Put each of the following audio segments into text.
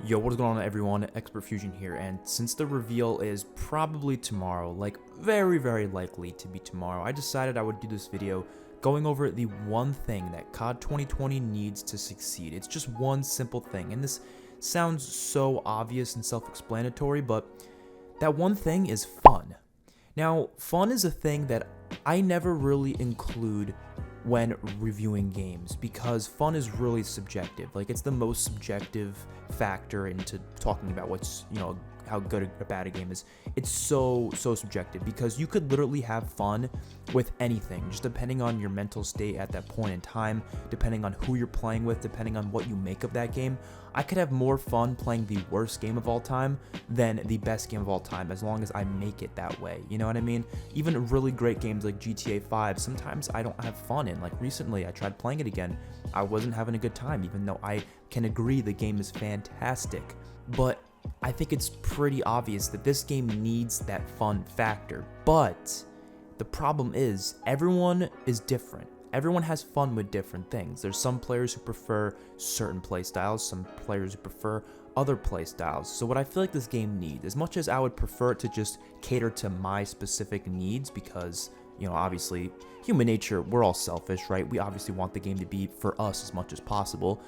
Yo, what's going on everyone? XpertFusion here, and since the reveal is probably tomorrow, like very likely to be tomorrow, I decided I would do this video going over the one thing that COD 2020 needs to succeed. It's just one simple thing, and this sounds so obvious and self-explanatory, but that one thing is fun. Now, fun is a thing that I never really include when reviewing games because fun is really subjective. Like, it's the most subjective factor into talking about what's, how good or bad a game is. It's so subjective because you could literally have fun with anything, just depending on your mental state at that point in time, depending on who you're playing with, depending on what you make of that game. I could have more fun playing the worst game of all time than the best game of all time, as long as I make it that way. You know what I mean? Even really great games like GTA 5, sometimes I don't have fun in. Like recently, I tried playing it again. I wasn't having a good time, even though I can agree the game is fantastic. But I think it's pretty obvious that this game needs that fun factor. But the problem is, everyone is different. Everyone has fun with different things. There's some players who prefer certain playstyles, some players who prefer other playstyles. So what I feel like this game needs, as much as I would prefer it to just cater to my specific needs, because, obviously, human nature, we're all selfish, right? We obviously want the game to be for us as much as possible.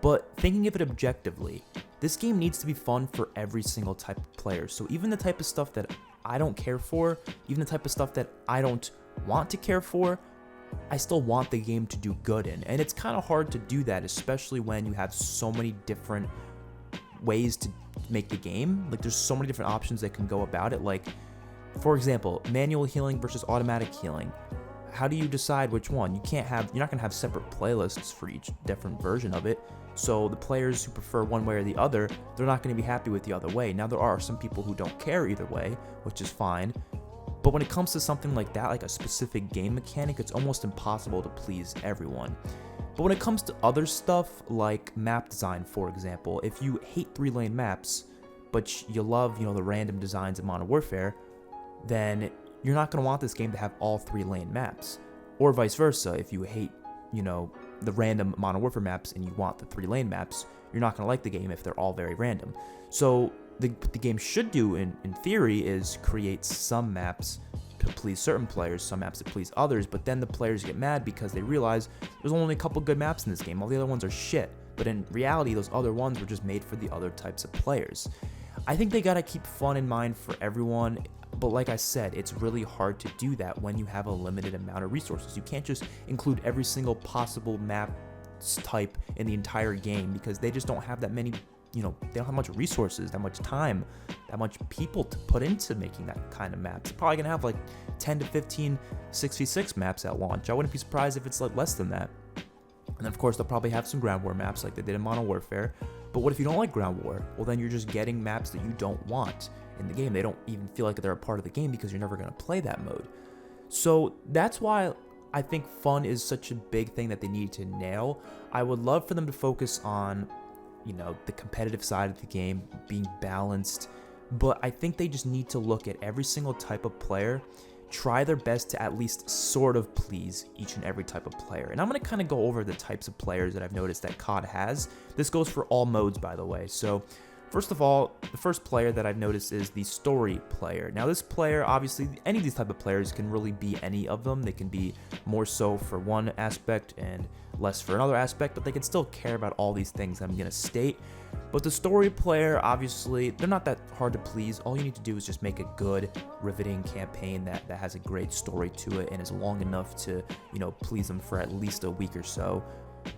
But thinking of it objectively, this game needs to be fun for every single type of player. So even the type of stuff that I don't care for, even the type of stuff that I don't want to care for, I still want the game to do good in. And it's kind of hard to do that, especially when you have so many different ways to make the game. Like, there's so many different options that can go about it. Like, for example, manual healing versus automatic healing. How do you decide which one? You're not going to have separate playlists for each different version of it. So the players who prefer one way or the other, they're not going to be happy with the other way. Now, there are some people who don't care either way, which is fine. But when it comes to something like that, like a specific game mechanic, it's almost impossible to please everyone. But when it comes to other stuff like map design, for example, if you hate 3-lane maps, but you love, the random designs of Modern Warfare, then you're not going to want this game to have all 3-lane maps. Or vice versa, if you hate, the random Modern Warfare maps and you want the 3-lane maps, you're not going to like the game if they're all very random. So the game should do, in theory, is create some maps to please certain players, some maps to please others, but then the players get mad because they realize there's only a couple good maps in this game. All the other ones are shit. But in reality, those other ones were just made for the other types of players. I think they gotta keep fun in mind for everyone, but like I said, it's really hard to do that when you have a limited amount of resources. You can't just include every single possible map type in the entire game because they just don't have that many, they don't have much resources, that much time, that much people to put into making that kind of maps. They're probably gonna have like 10 to 15 6v6 maps at launch. I wouldn't be surprised if it's like less than that. And of course, they'll probably have some ground war maps like they did in Modern Warfare. But what if you don't like ground war? Well, then you're just getting maps that you don't want in the game. They don't even feel like they're a part of the game because you're never going to play that mode. So that's why I think fun is such a big thing that they need to nail. I would love for them to focus on, the competitive side of the game, being balanced. But I think they just need to look at every single type of player, try their best to at least sort of please each and every type of player. And I'm going to kind of go over the types of players that I've noticed that COD has. This goes for all modes, by the way. So first of all, the first player that I've noticed is the story player. Now, this player, obviously, any of these type of players can really be any of them. They can be more so for one aspect and less for another aspect, but they can still care about all these things that I'm going to state. But the story player, obviously, they're not that hard to please. All you need to do is just make a good, riveting campaign that has a great story to it and is long enough to, please them for at least a week or so.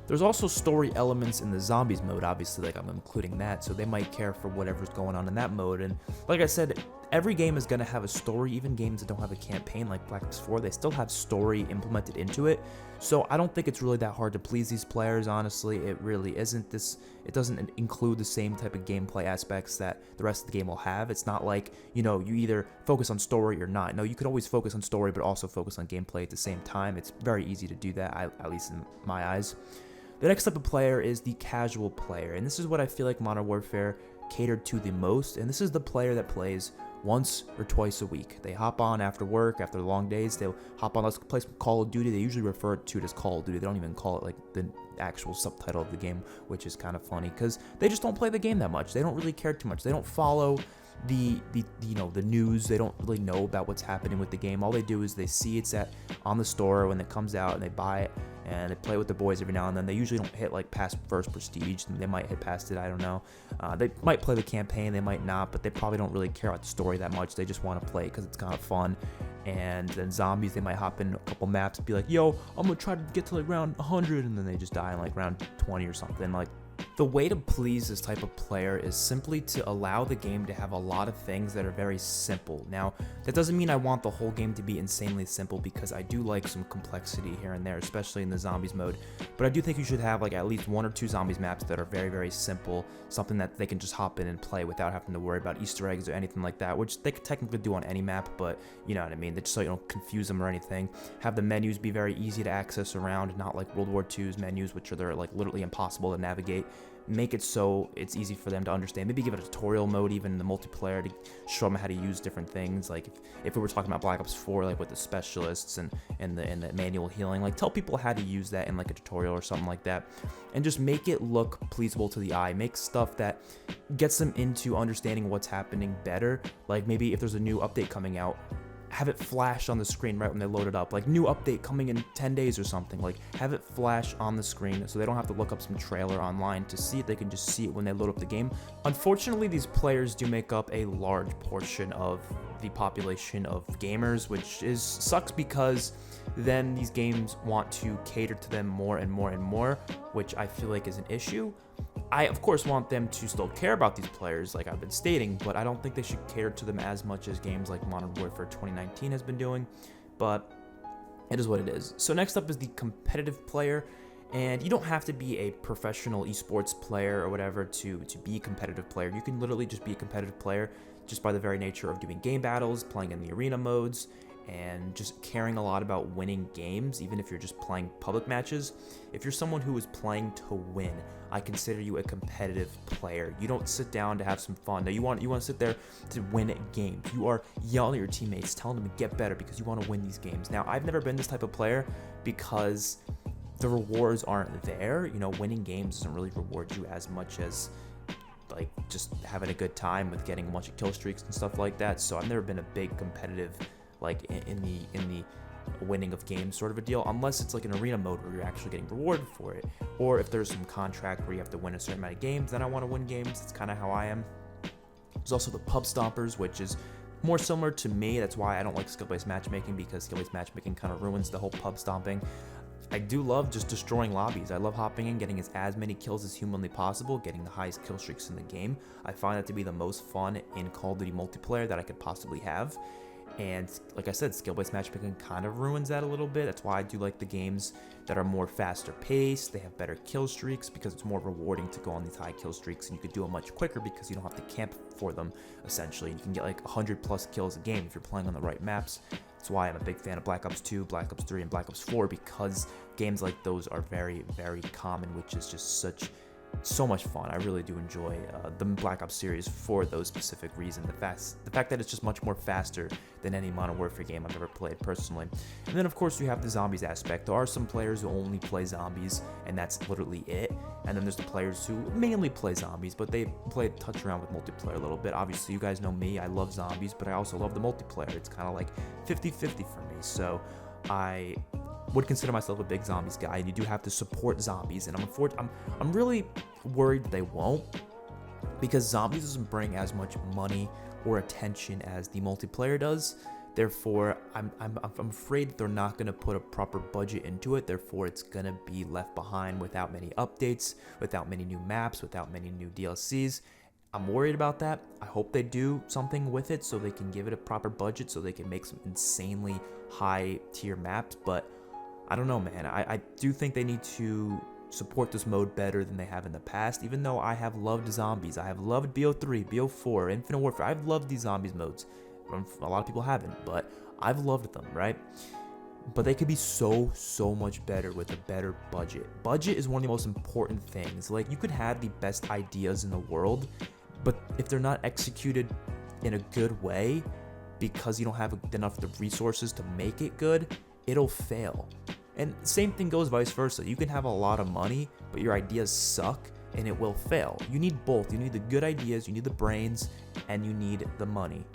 There's also story elements in the zombies mode, obviously, like I'm including that, so they might care for whatever's going on in that mode. And like I said, every game is going to have a story. Even games that don't have a campaign like Black Ops 4, they still have story implemented into it. So I don't think it's really that hard to please these players, honestly. It really isn't. It doesn't include the same type of gameplay aspects that the rest of the game will have. It's not like, you either focus on story or not. No, you could always focus on story, but also focus on gameplay at the same time. It's very easy to do that, at least in my eyes. The next type of player is the casual player, and this is what I feel like Modern Warfare catered to the most, and this is the player that plays once or twice a week. They hop on after work, after long days. They'll hop on, let's play some Call of Duty. They usually refer to it as Call of Duty. They don't even call it like the actual subtitle of the game, which is kind of funny because they just don't play the game that much. They don't really care too much. They don't follow the news. They don't really know about what's happening with the game. All they do is they see it's on the store when it comes out, and they buy it and they play with the boys every now and then. They usually don't hit like past first prestige. They might hit past it, I don't know. They might play the campaign, they might not, but they probably don't really care about the story that much. They just want to play because it's kind of fun. And then zombies, they might hop in a couple maps and be like, yo, I'm gonna try to get to like round 100, and then they just die in like round 20 or something. Like, the way to please this type of player is simply to allow the game to have a lot of things that are very simple. Now, that doesn't mean I want the whole game to be insanely simple, because I do like some complexity here and there, especially in the zombies mode. But I do think you should have like at least 1 or 2 zombies maps that are very, very simple, something that they can just hop in and play without having to worry about Easter eggs or anything like that, which they could technically do on any map, but you know what I mean, just so you don't confuse them or anything. Have the menus be very easy to access around, not like World War II's menus, which are like literally impossible to navigate. Make it so it's easy for them to understand. Maybe give it a tutorial mode even in the multiplayer to show them how to use different things. Like if we were talking about Black Ops 4, like with the specialists and the manual healing, like tell people how to use that in like a tutorial or something like that, and just make it look pleasable to the eye. Make stuff that gets them into understanding what's happening better. Like maybe if there's a new update coming out, have it flash on the screen right when they load it up, like new update coming in 10 days or something. Like have it flash on the screen so they don't have to look up some trailer online to see it. They can just see it when they load up the game. Unfortunately, these players do make up a large portion of the population of gamers, which sucks, because then these games want to cater to them more and more and more, which I feel like is an issue. I, of course, want them to still care about these players, like I've been stating, but I don't think they should cater to them as much as games like Modern Warfare 2019 has been doing, but it is what it is. So next up is the competitive player, and you don't have to be a professional esports player or whatever to be a competitive player. You can literally just be a competitive player just by the very nature of doing game battles, playing in the arena modes, and just caring a lot about winning games, even if you're just playing public matches. If you're someone who is playing to win, I consider you a competitive player. You don't sit down to have some fun. No, you want to sit there to win games. You are yelling at your teammates, telling them to get better because you want to win these games. Now, I've never been this type of player because the rewards aren't there. You know, winning games doesn't really reward you as much as like just having a good time with getting a bunch of kill streaks and stuff like that. So I've never been a big competitive, like in the winning of games sort of a deal, unless it's like an arena mode where you're actually getting rewarded for it, or if there's some contract where you have to win a certain amount of games, then I want to win games. That's kind of how I am. There's also the pub stompers, which is more similar to me. That's why I don't like skill-based matchmaking, because skill-based matchmaking kind of ruins the whole pub stomping. I do love just destroying lobbies. I love hopping in, getting as many kills as humanly possible, getting the highest kill streaks in the game. I find that to be the most fun in Call of Duty multiplayer that I could possibly have. And like I said, skill-based matchmaking kind of ruins that a little bit. That's why I do like the games that are more faster paced. They have better kill streaks because it's more rewarding to go on these high kill streaks, and you could do it much quicker because you don't have to camp for them, essentially. You can get like 100 plus kills a game if you're playing on the right maps. That's why I'm a big fan of Black Ops 2, Black Ops 3, and Black Ops 4, because games like those are very, very common, which is just so much fun. I really do enjoy the Black Ops series for those specific reasons. The fact that it's just much more faster than any Modern Warfare game I've ever played personally. And then of course you have the zombies aspect. There are some players who only play zombies, and that's literally it. And then there's the players who mainly play zombies, but they touch around with multiplayer a little bit. Obviously you guys know me, I love zombies, but I also love the multiplayer. It's kind of like 50-50 for me. So I would consider myself a big zombies guy, and you do have to support zombies, and I'm really worried they won't, because zombies doesn't bring as much money or attention as the multiplayer does. Therefore, I'm afraid they're not going to put a proper budget into it. Therefore, it's going to be left behind without many updates, without many new maps, without many new DLCs. I'm worried about that. I hope they do something with it so they can give it a proper budget, so they can make some insanely high tier maps. But I don't know, man. I do think they need to support this mode better than they have in the past, even though I have loved zombies. I have loved BO3, BO4, Infinite Warfare. I've loved these zombies modes. A lot of people haven't, but I've loved them, right? But they could be so much better with a better budget. Budget is one of the most important things. Like, you could have the best ideas in the world, but if they're not executed in a good way, because you don't have enough of the resources to make it good, it'll fail. And same thing goes vice versa. You can have a lot of money, but your ideas suck, and it will fail. You need both. You need the good ideas, you need the brains, and you need the money.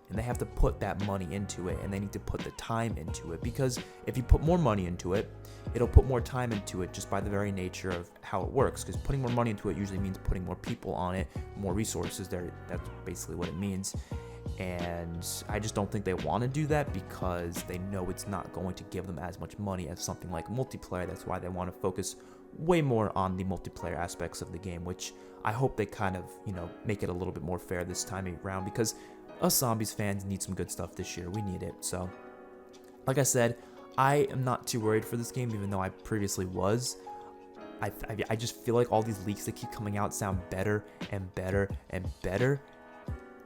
And they have to put that money into it, and they need to put the time into it, because if you put more money into it, it'll put more time into it just by the very nature of how it works, because putting more money into it usually means putting more people on it, more resources there. That's basically what it means. And I just don't think they want to do that, because they know it's not going to give them as much money as something like multiplayer. That's why they want to focus way more on the multiplayer aspects of the game, which I hope they kind of, make it a little bit more fair this time around, because us zombies fans need some good stuff this year. We need it. So, like I said, I am not too worried for this game, even though I previously was. I just feel like all these leaks that keep coming out sound better and better and better.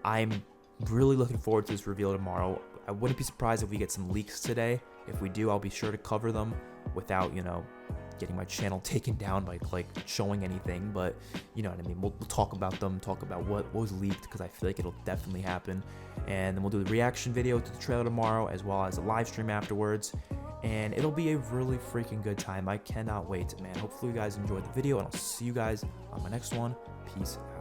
I'm really looking forward to this reveal tomorrow. I wouldn't be surprised if we get some leaks today. If we do, I'll be sure to cover them without, getting my channel taken down by like showing anything, but you know what I mean. We'll talk about them, talk about what was leaked, because I feel like it'll definitely happen. And then we'll do the reaction video to the trailer tomorrow, as well as a live stream afterwards, and it'll be a really freaking good time. I cannot wait, man. Hopefully you guys enjoyed the video, and I'll see you guys on my next one. Peace out.